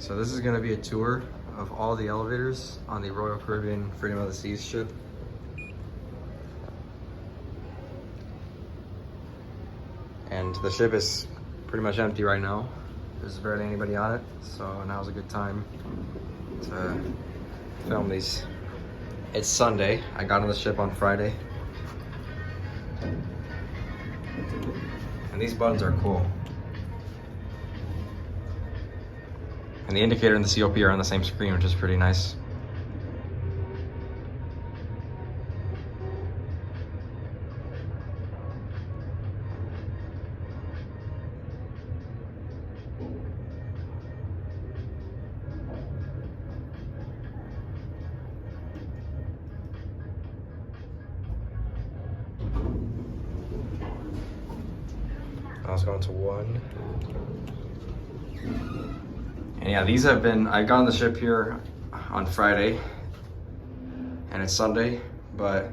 So this is going to be a tour of all the elevators on the Royal Caribbean Freedom of the Seas ship. And the ship is pretty much empty right now. There's barely anybody on it, so now's a good time to film these. It's Sunday. I got on the ship on Friday. And these buttons are cool. And the indicator and the COP are on the same screen, which is pretty nice. I was going to 1. And yeah, these have been, I got on the ship here on Friday and it's Sunday, but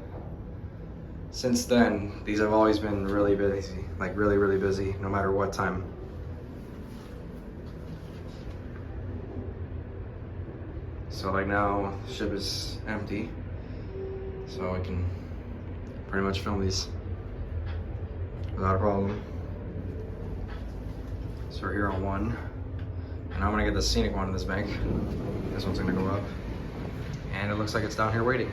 since then, these have always been really busy, like really busy, no matter what time. So like now, the ship is empty, so I can pretty much film these without a problem. So we're here on 1. And I'm gonna get the scenic one in this bank. This one's gonna go up. And it looks like it's down here waiting.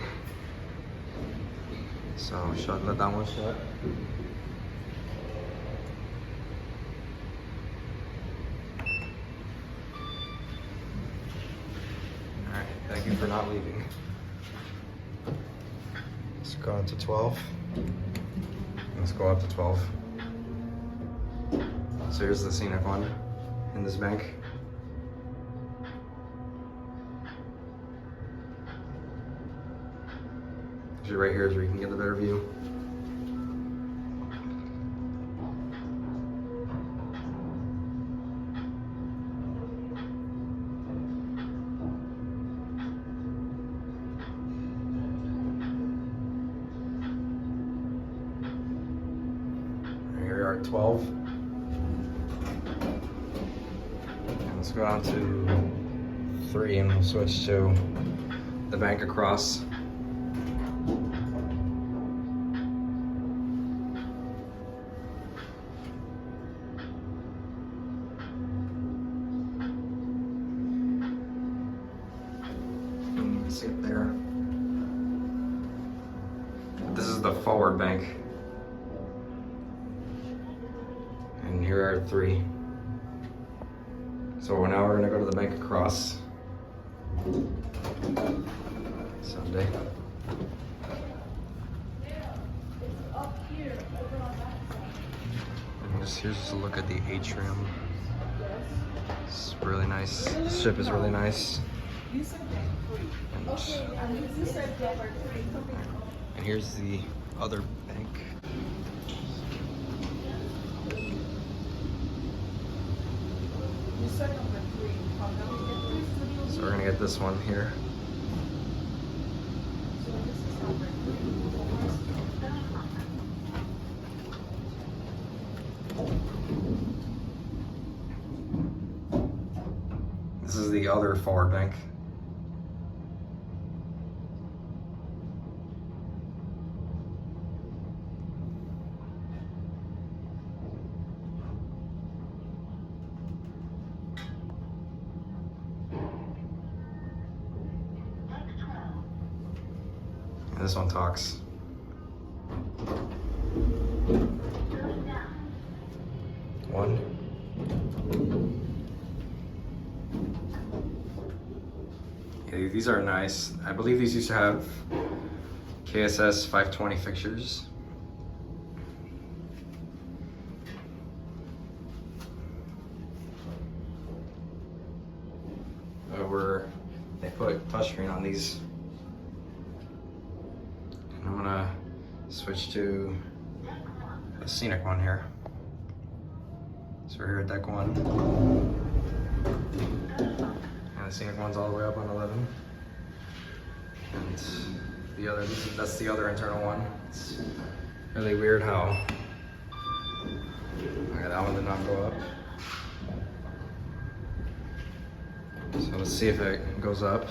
So let that one shut. Alright, thank you for not leaving. Let's go up to 12. Let's go up to 12. So here's the scenic one in this bank. Right here is where you can get the better view. Here we are at 12. And let's go down to 3 and we'll switch to the bank across. See it there. This is the forward bank. And here are 3. So now we're gonna go to the bank across. Sunday. And here's just a look at the atrium. It's really nice. The ship is really nice. And here's the other bank. So we're gonna get this one here. This is the other forward bank. And this one talks. One. Yeah, these are nice. I believe these used to have KSS 520 fixtures. Where they put touchscreen on these. And I'm gonna switch to the scenic one here. So we're here at deck 1. And the scenic one's all the way up on 11. And the other, that's the other internal one. It's really weird how, okay, that one did not go up. So let's see if it goes up.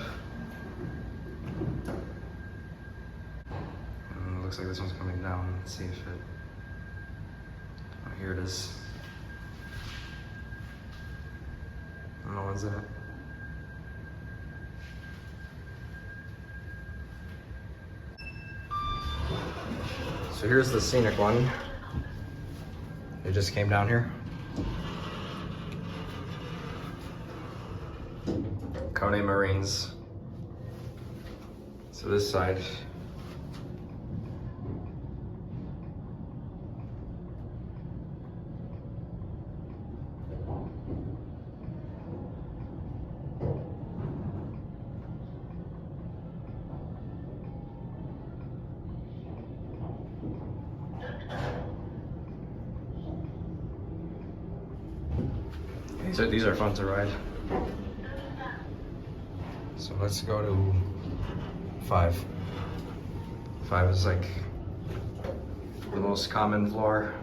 Looks like this one's coming down. Let's see if it. Oh, here it is. No one's in it. So here's the scenic one. It just came down here. Kone Marines. So this side. These are fun to ride. So let's go to 5. 5 is like the most common floor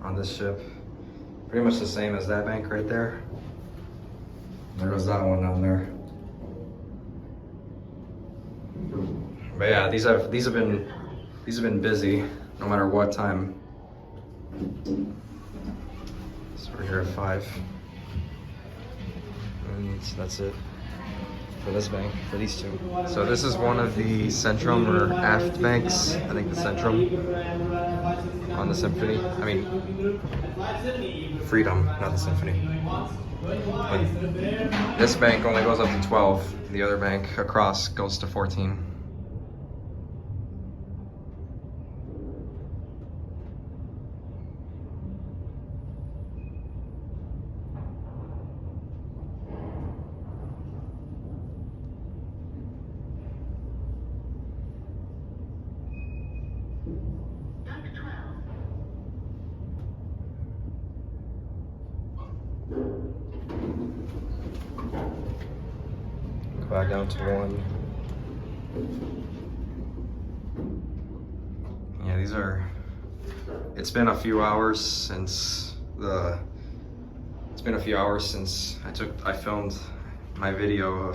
on this ship. Pretty much the same as that bank right there. There goes that one down there. But yeah, these have been busy no matter what time. So we're here at 5. And that's it for this bank, for these two. So this is one of the Centrum or aft banks. I think the Centrum on the Symphony. I mean, Freedom, not the Symphony. But this bank only goes up to 12. The other bank across goes to 14. Back down to 1. Yeah, these are. It's been a few hours since I filmed my video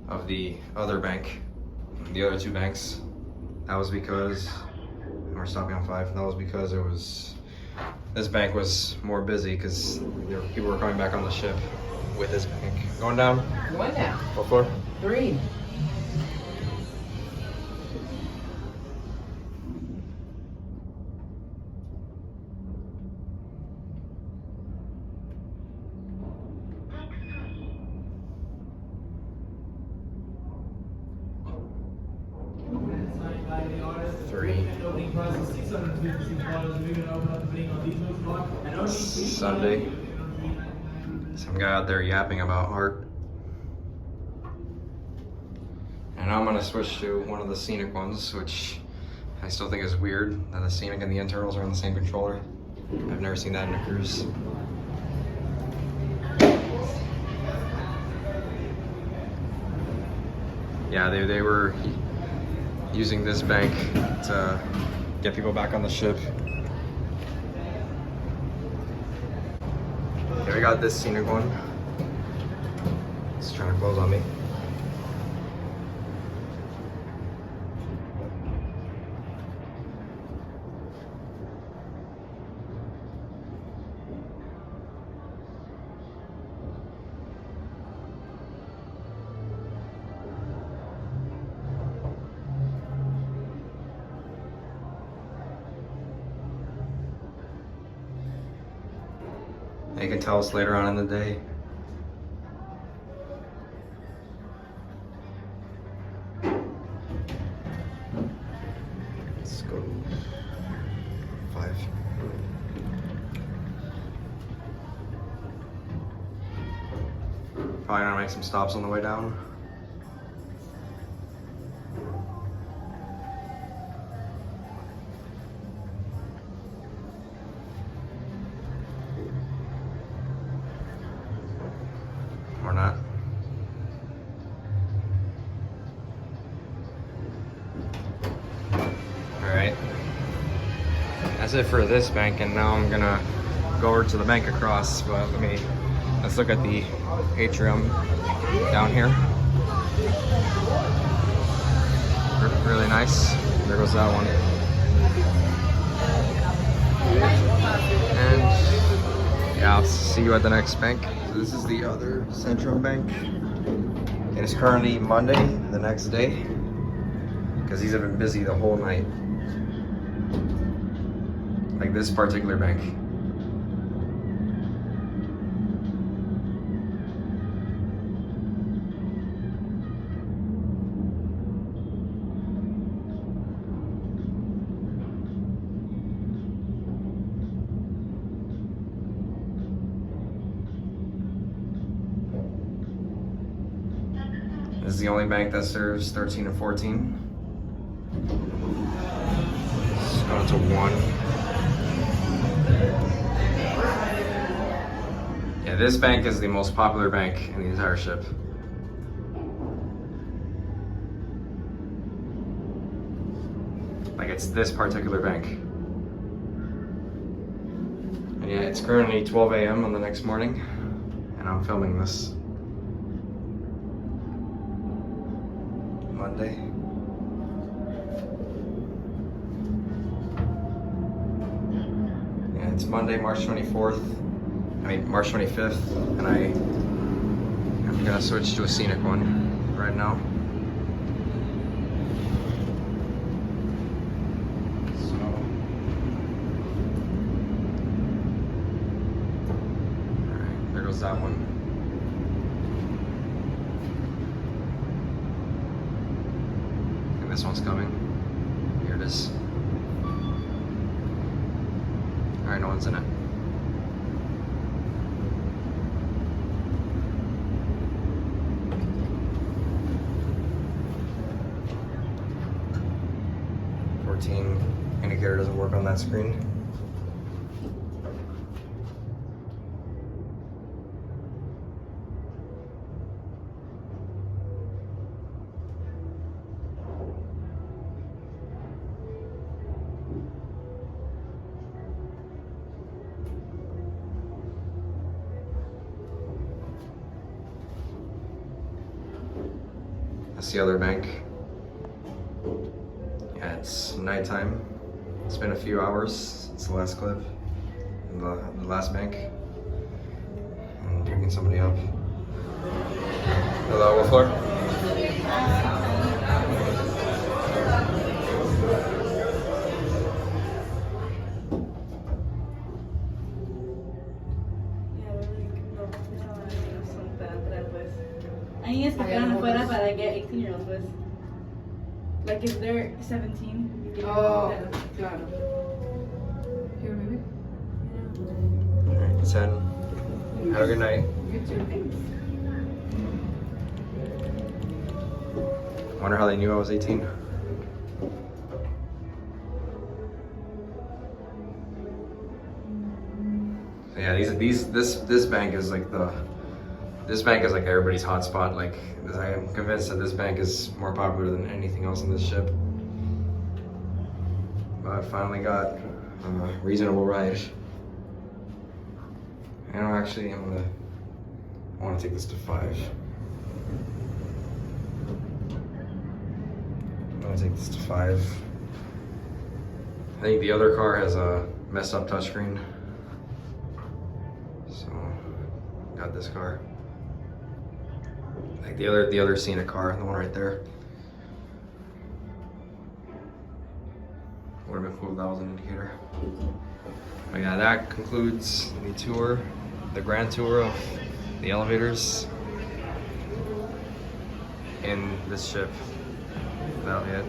of the other bank, the other 2 banks. That was because we're stopping on 5. That was because this bank was more busy because people were coming back on the ship with this bank. Going down? Going down. What floor? 3. Sunday. Some guy out there yapping about art. And now I'm gonna switch to one of the scenic ones, which I still think is weird that the scenic and the internals are on the same controller. I've never seen that in a cruise. Yeah, they were using this bank to get people back on the ship. Here we got this scenic one. It's trying to close on me. You can tell us later on in the day. Let's go 5. Probably gonna make some stops on the way down. Or not. Alright. That's it for this bank, and now I'm gonna go over to the bank across, but let me Let's look at the atrium down here. Really nice. There goes that one. And yeah, I'll see you at the next bank. So this is the other Centrum bank. It is currently Monday, the next day, because these have been busy the whole night. Like this particular bank. This is the only bank that serves 13 and 14. Let's go to 1. Yeah, this bank is the most popular bank in the entire ship. Like it's this particular bank. And yeah, it's currently 12 a.m. on the next morning, and I'm filming this. Monday. Yeah, it's Monday, March 24th. I mean, March 25th, and I'm gonna switch to a scenic one right now. So, all right, there goes that one. This one's coming. Here it is. Alright, no one's in it. Indicator doesn't work on that screen. That's the other bank. Yeah, it's nighttime. It's been a few hours since the last clip. The last bank. I'm picking somebody up. Hello, what floor? Hay niñas que quedan afuera para get 18-year-olds pues. Like if they're 17. Oh, claro. Here, maybe. Alright, 10. Have a good night. You too, thanks. Wonder how they knew I was 18. So yeah, this bank is like this bank is like everybody's hotspot. Like, I am convinced that this bank is more popular than anything else on this ship. But I finally got a reasonable ride. And actually, I want to take this to 5. I'm gonna take this to 5. I think the other car has a messed up touchscreen. So, got this car. Like the other scenic car, the one right there. Would have been cool if that was an indicator. But yeah, that concludes the tour, the grand tour of the elevators in this ship. That'll be it.